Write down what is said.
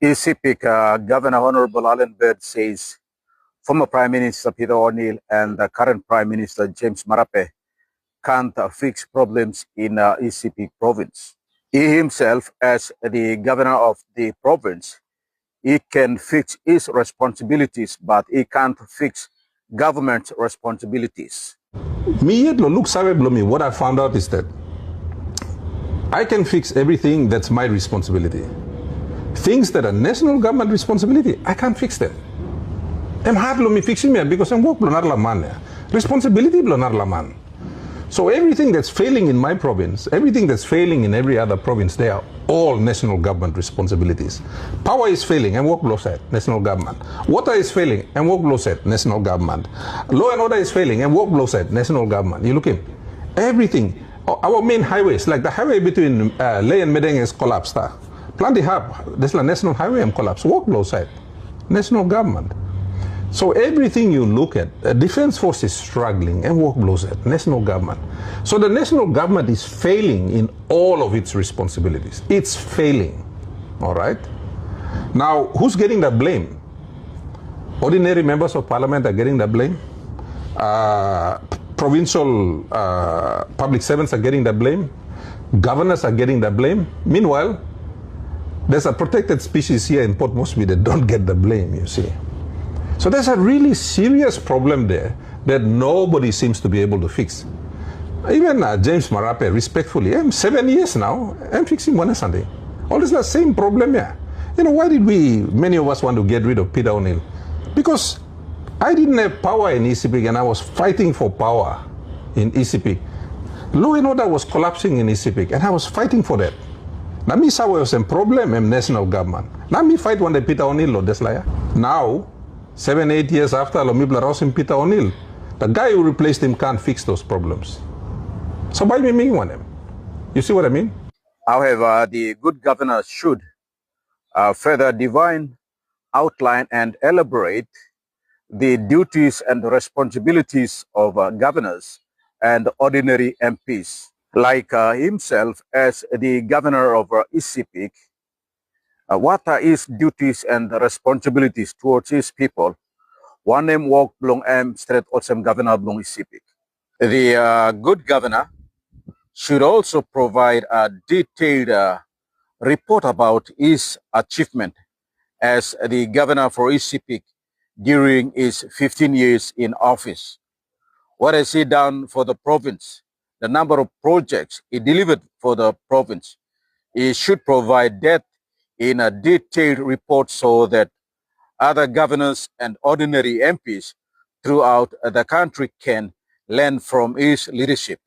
ESP Governor Honorable Allan Bird says former Prime Minister Peter O'Neill and the current Prime Minister James Marape can't fix problems in ESP province. He himself, as the governor of the province, he can fix his responsibilities, but he can't fix government's responsibilities. What I found out is that I can fix everything that's my responsibility. Things that are national government responsibility, I can't fix them. I'm hardly me fixing me because I'm work blonar laman. Responsibility blonar laman. So everything that's failing in my province, everything that's failing in every other province, they are all national government responsibilities. Power is failing, and work blow set, national government. Water is failing, and work blow set, national government. Law and order is failing, and work blow set, national government. You look in, everything. Our main highways, like the highway between Leh and Medeng is collapsed. Plenty hub, this is a national highway and collapse. Work blow set, national government. So everything you look at, the defense force is struggling and work blows at national government. So the national government is failing in all of its responsibilities. It's failing, all right? Now, who's getting the blame? Ordinary members of parliament are getting the blame. Provincial public servants are getting the blame. Governors are getting the blame. Meanwhile, there's a protected species here in Port Moresby that don't get the blame, you see. So there's a really serious problem there that nobody seems to be able to fix. Even James Marape, respectfully, I'm 7 years now, I'm fixing one Sunday. All this is the same problem here. You know, why did many of us want to get rid of Peter O'Neill? Because I didn't have power in ECP and I was fighting for power in ECP. Law and order was collapsing in ECP and I was fighting for that. Now me saw was a problem in national government. Now me fight one day Peter O'Neill or Deslaya. Now, 7, 8 years after Lomibla Ross and Peter O'Neill, the guy who replaced him can't fix those problems. So why me making one of them? You see what I mean? However, the good governor should further define, outline, and elaborate the duties and responsibilities of governors and ordinary MPs. Like himself as the governor of ECP, what are his duties and responsibilities towards his people? One name walk belong straight also governor belong ECP. The good governor should also provide a detailed report about his achievement as the governor for ECP during his 15 years in office. What has he done for the province? The number of projects he delivered for the province. He should provide that in a detailed report so that other governors and ordinary MPs throughout the country can learn from his leadership.